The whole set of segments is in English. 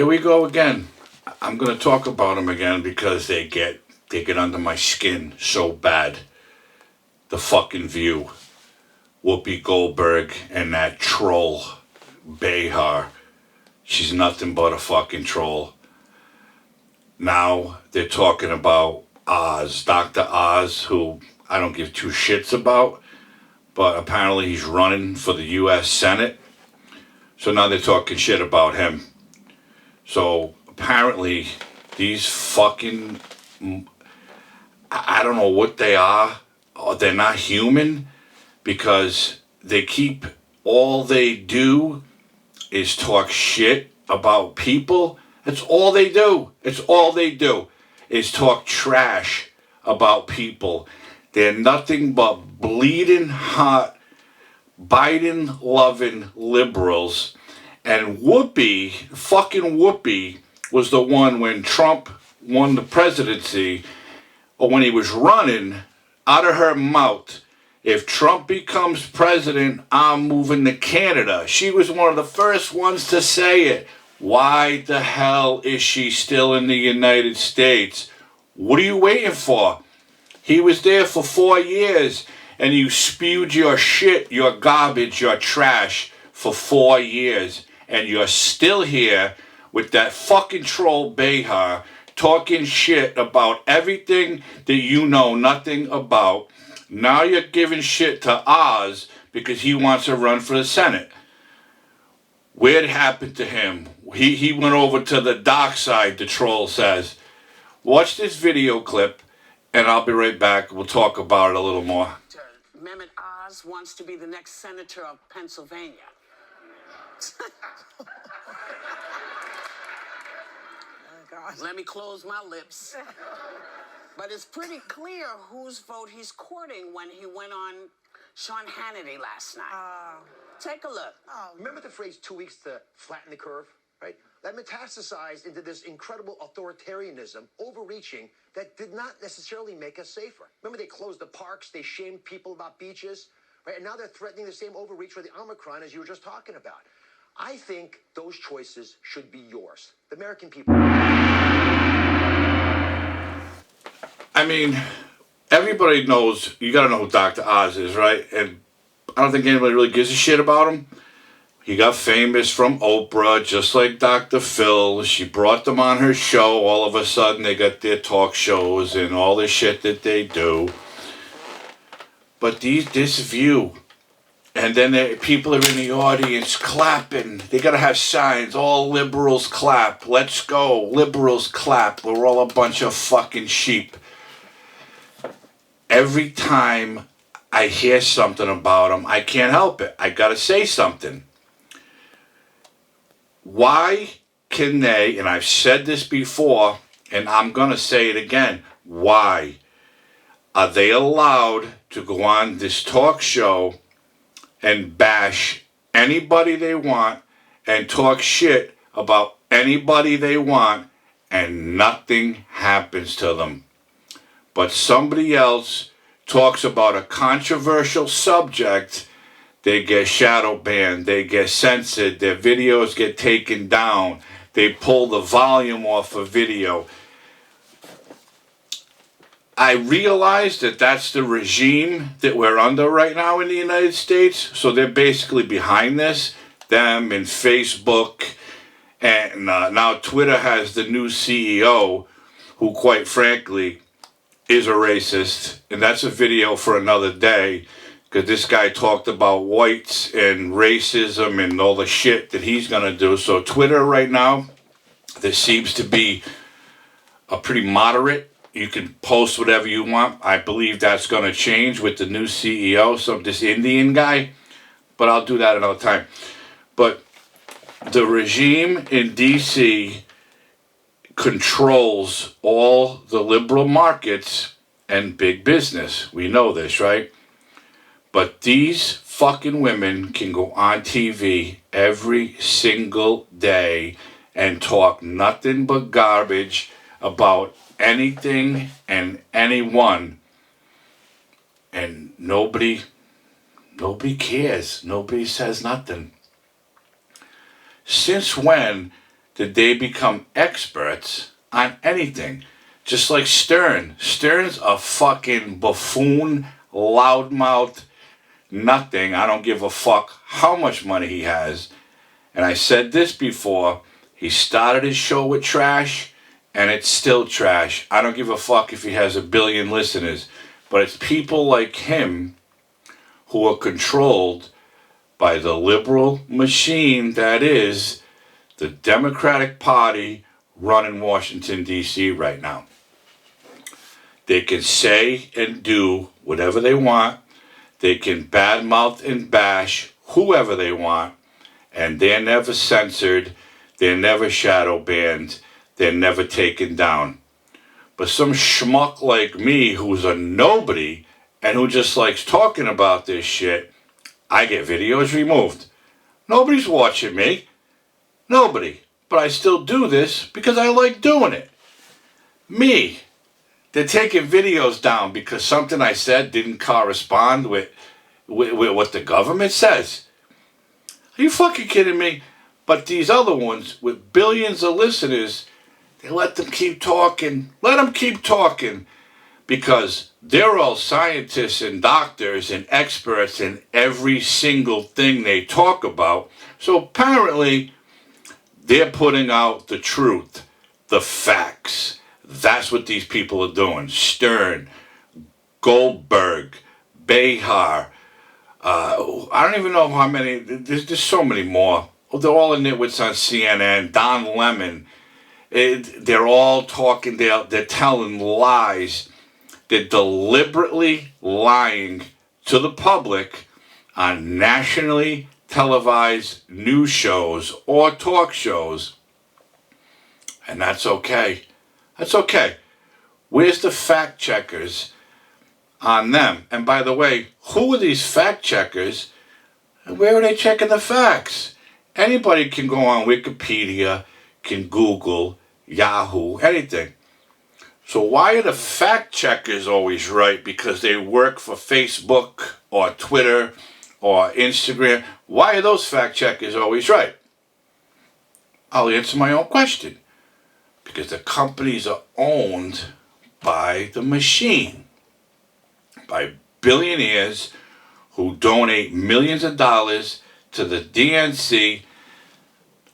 here we go again. I'm gonna talk about them again because they get under my skin so bad. The fucking View, Whoopi Goldberg, and that troll Behar. She's nothing but a fucking troll. Now they're talking about Oz, Dr. Oz, who I don't give two shits about, but apparently he's running for the U.S. Senate. So now they're talking shit about him. So apparently these fucking, I don't know what they are. They're not human, because they keep, all they do is talk shit about people. That's all they do. It's all they do is talk trash about people. They're nothing but bleeding hot, Biden-loving liberals. And Whoopi, fucking Whoopi, was the one when Trump won the presidency, or when he was running, out of her mouth, if Trump becomes president, I'm moving to Canada. She was one of the first ones to say it. Why the hell is she still in the United States? What are you waiting for? He was there for 4 years, and you spewed your shit, your garbage, your trash for 4 years. And you're still here with that fucking troll Behar talking shit about everything that you know nothing about. Now you're giving shit to Oz because he wants to run for the Senate. What happened to him? He went over to the dark side, the troll says. Watch this video clip, and I'll be right back. We'll talk about it a little more. Mehmet Oz wants to be the next senator of Pennsylvania. Let me close my lips. But it's pretty clear whose vote he's courting when he went on Sean Hannity last night. Take a look. Remember the phrase 2 weeks to flatten the curve, right? That metastasized into this incredible authoritarianism, overreaching, that did not necessarily make us safer. Remember, they closed the parks, they shamed people about beaches, right? And now they're threatening the same overreach for the Omicron as you were just talking about. I think those choices should be yours, the American people. I mean, everybody knows, you gotta know who Dr. Oz is, right? And I don't think anybody really gives a shit about him. He got famous from Oprah, just like Dr. Phil. She brought them on her show. All of a sudden, they got their talk shows and all the shit that they do. But this View, and then people are in the audience clapping. They gotta have signs. All liberals clap. Let's go. Liberals clap. We're all a bunch of fucking sheep. Every time I hear something about them, I can't help it. I gotta say something. Why can they, and I've said this before, and I'm gonna say it again, why are they allowed to go on this talk show and bash anybody they want and talk shit about anybody they want, and nothing happens to them? But somebody else talks about a controversial subject, they get shadow banned, they get censored, their videos get taken down, they pull the volume off a video. I realize that that's the regime that we're under right now in the United States, so they're basically behind this, them and Facebook, and now Twitter has the new CEO, who quite frankly is a racist, and that's a video for another day, because this guy talked about whites and racism and all the shit that he's gonna do. So Twitter right now, there seems to be a pretty moderate. You can post whatever you want. I believe that's gonna change with the new CEO, this Indian guy, but I'll do that another time. But the regime in DC controls all the liberal markets and big business. We know this, right? But these fucking women can go on TV every single day and talk nothing but garbage about anything and anyone, and nobody cares. Nobody says nothing. Since when did they become experts on anything. Just like Stern. Stern's a fucking buffoon, loudmouth, nothing. I don't give a fuck how much money he has. And I said this before. He started his show with trash, and it's still trash. I don't give a fuck if he has 1 billion listeners. But it's people like him who are controlled by the liberal machine that is the Democratic Party running Washington, D.C. right now. They can say and do whatever they want. They can badmouth and bash whoever they want. And they're never censored. They're never shadow banned. They're never taken down. But some schmuck like me who's a nobody and who just likes talking about this shit, I get videos removed. Nobody's watching me. Nobody. But I still do this because I like doing it. Me. They're taking videos down because something I said didn't correspond with what the government says. Are you fucking kidding me? But these other ones with billions of listeners, they let them keep talking. Let them keep talking. Because they're all scientists and doctors and experts in every single thing they talk about. So apparently, they're putting out the truth, the facts. That's what these people are doing. Stern, Goldberg, Behar. I don't even know how many. There's so many more. They're all in nitwits on CNN. Don Lemon. They're all talking. They're telling lies. They're deliberately lying to the public on nationally televised news shows or talk shows. And that's okay. That's okay. Where's the fact checkers on them? And by the way, who are these fact checkers? And where are they checking the facts? Anybody can go on Wikipedia, can Google, Yahoo, anything. So why are the fact checkers always right? Because they work for Facebook or Twitter or Instagram. Why are those fact checkers always right? I'll answer my own question. Because the companies are owned by the machine. By billionaires who donate millions of dollars to the DNC,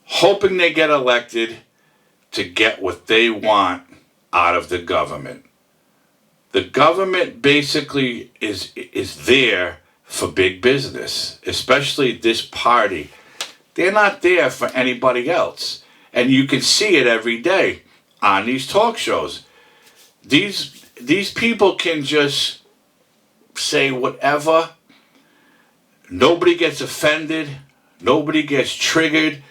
hoping they get elected to get what they want out of the government. The government basically is there for big business, especially this party. They're not there for anybody else. And you can see it every day on these talk shows. These people can just say whatever. Nobody gets offended. Nobody gets triggered.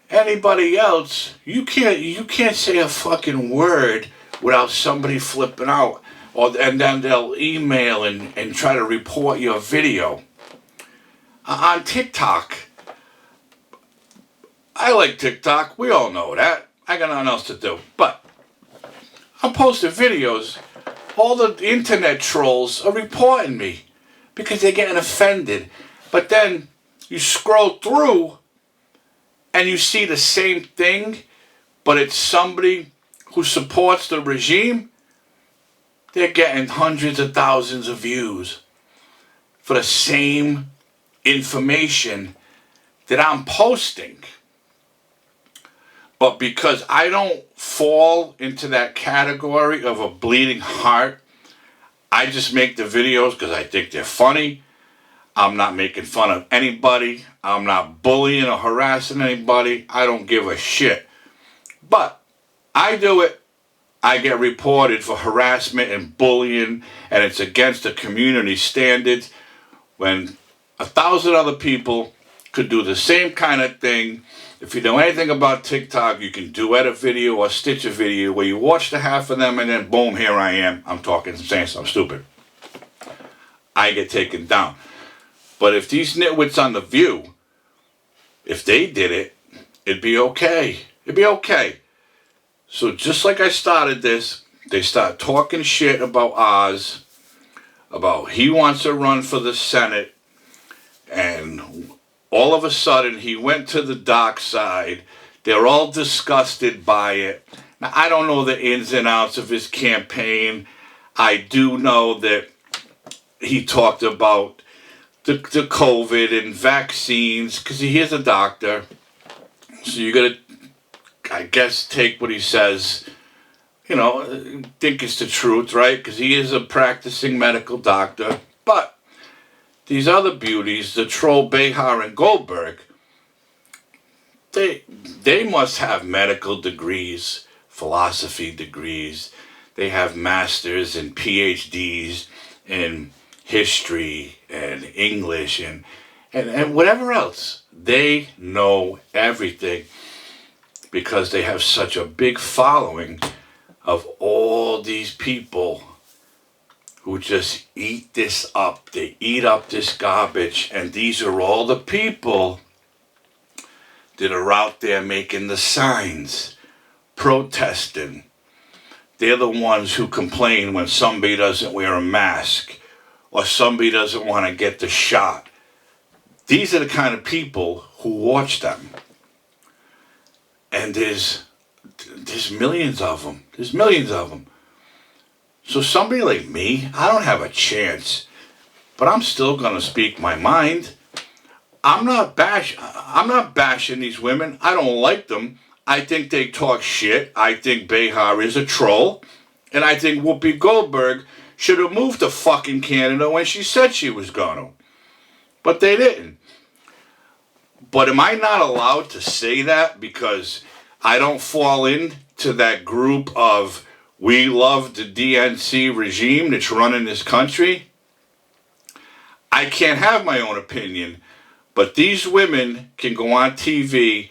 Anybody else, you can't say a fucking word without somebody flipping out. And then they'll email and try to report your video. On TikTok, I like TikTok. We all know that. I got nothing else to do. But I'm posting videos. All the internet trolls are reporting me because they're getting offended. But then you scroll through and you see the same thing, but it's somebody who supports the regime. They're getting hundreds of thousands of views for the same information that I'm posting. But because I don't fall into that category of a bleeding heart, I just make the videos because I think they're funny. I'm not making fun of anybody. I'm not bullying or harassing anybody. I don't give a shit. But I do it. I get reported for harassment and bullying, and it's against the community standards when 1,000 other people could do the same kind of thing. If you know anything about TikTok, you can duet a video or stitch a video where you watch the half of them and then boom, here I am. I'm talking, saying something stupid. I get taken down. But if these nitwits on The View, if they did it, it'd be okay. It'd be okay. So just like I started this, they start talking shit about Oz, about he wants to run for the Senate, and all of a sudden he went to the dark side They're all disgusted by it. Now, I don't know the ins and outs of his campaign. I do know that he talked about the COVID and vaccines, because he is a doctor. So you got to, I guess, take what he says, think it's the truth, right? Because he is a practicing medical doctor. But these other beauties, the troll Behar and Goldberg, they must have medical degrees, philosophy degrees. They have masters and PhDs in history and English and whatever else. They know everything because they have such a big following of all these people who just eat this up. They eat up this garbage, and these are all the people that are out there making the signs, protesting. They're the ones who complain when somebody doesn't wear a mask or somebody doesn't want to get the shot. These are the kind of people who watch them. And there's millions of them. There's millions of them. So somebody like me, I don't have a chance, but I'm still going to speak my mind. I'm not bashing these women. I don't like them. I think they talk shit. I think Behar is a troll. And I think Whoopi Goldberg should have moved to fucking Canada when she said she was going to. But they didn't. But am I not allowed to say that because I don't fall into that group of we love the DNC regime that's running this country? I can't have my own opinion. But these women can go on TV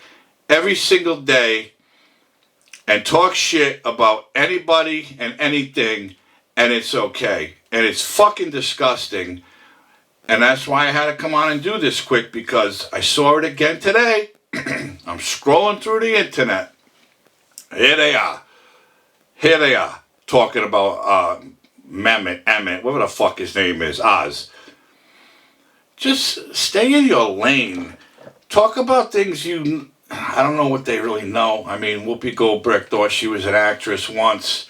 every single day and talk shit about anybody and anything, and it's okay. And it's fucking disgusting. And that's why I had to come on and do this quick, because I saw it again today. I'm scrolling through the internet. Here they are. Here they are. Talking about Emmett, whatever the fuck his name is, Oz. Just stay in your lane. Talk about things I don't know what they really know. I mean, Whoopi Goldberg thought she was an actress once,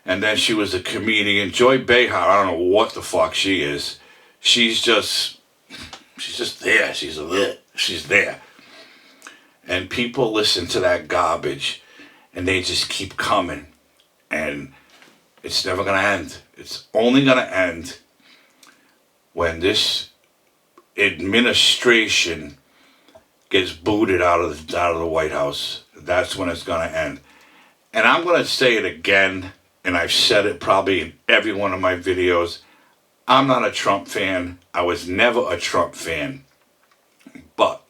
and then she was a comedian. Joy Behar, I don't know what the fuck she is. She's just there. She's there. And people listen to that garbage, and they just keep coming. And it's never going to end. It's only going to end when this administration gets booted out of the White House. That's when it's going to end. And I'm going to say it again, and I've said it probably in every one of my videos. I'm not a Trump fan. I was never a Trump fan. But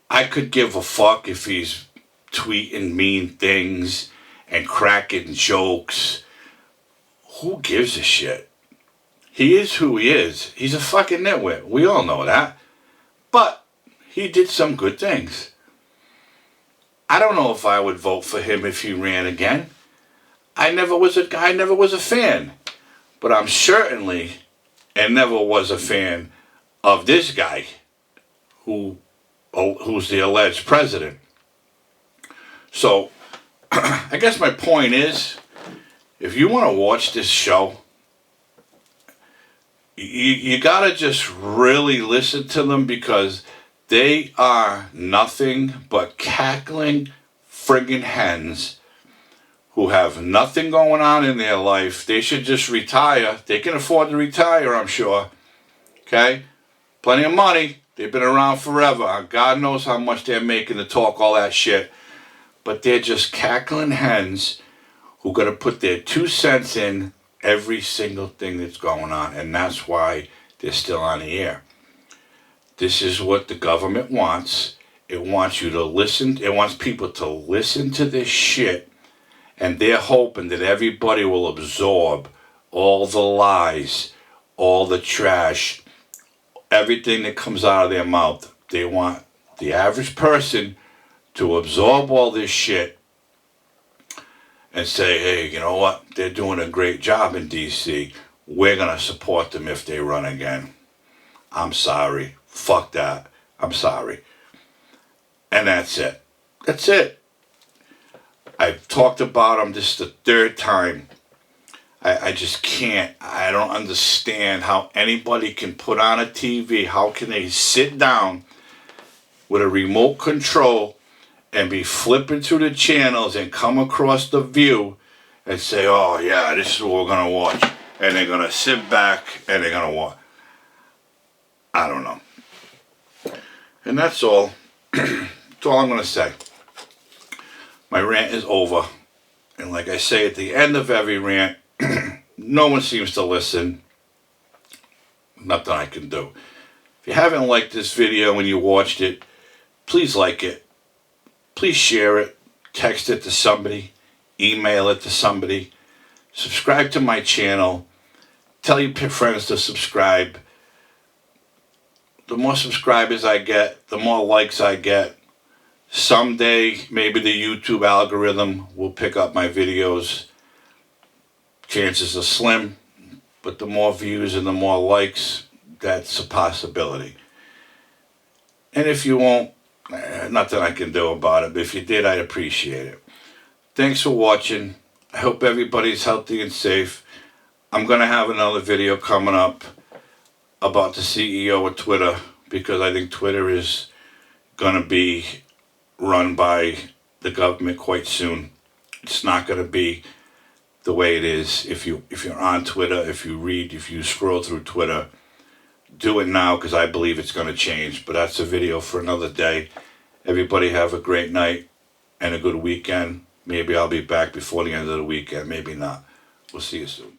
I could give a fuck if he's tweeting mean things and cracking jokes. Who gives a shit? He is who he is. He's a fucking nitwit. We all know that. But he did some good things. I don't know if I would vote for him if he ran again. I never was a fan. But I'm certainly and never was a fan of this guy who's the alleged president. So I guess my point is, if you want to watch this show, you gotta just really listen to them, because they are nothing but cackling friggin' hens who have nothing going on in their life. They should just retire. They can afford to retire, I'm sure. Okay? Plenty of money. They've been around forever. God knows how much they're making to talk all that shit. But they're just cackling hens who gotta put their 2 cents in every single thing that's going on, and that's why they're still on the air. This is what the government wants. It wants you to listen. It wants people to listen to this shit, and they're hoping that everybody will absorb all the lies, all the trash, everything that comes out of their mouth. They want the average person to absorb all this shit and say, hey, you know what? They're doing a great job in D.C. We're going to support them if they run again. I'm sorry. Fuck that. I'm sorry. And that's it. That's it. I've talked about them this the third time. I just can't. I don't understand how anybody can put on a TV. How can they sit down with a remote control and be flipping through the channels and come across The View and say, oh yeah, this is what we're going to watch. And they're going to sit back and they're going to watch. I don't know. And that's all. That's all I'm going to say. My rant is over. And like I say at the end of every rant, no one seems to listen. Nothing I can do. If you haven't liked this video when you watched it, please like it. Please share it. Text it to somebody. Email it to somebody. Subscribe to my channel. Tell your friends to subscribe. The more subscribers I get, the more likes I get. Someday, maybe the YouTube algorithm will pick up my videos. Chances are slim, but the more views and the more likes, that's a possibility. And if you won't, nothing I can do about it, but if you did, I'd appreciate it. Thanks for watching. I hope everybody's healthy and safe. I'm going to have another video coming up about the CEO of Twitter, because I think Twitter is going to be run by the government quite soon. It's not going to be the way it is. If you're on Twitter, if you read, if you scroll through Twitter, do it now, because I believe it's going to change. But that's a video for another day. Everybody have a great night and a good weekend. Maybe I'll be back before the end of the weekend. Maybe not. We'll see you soon.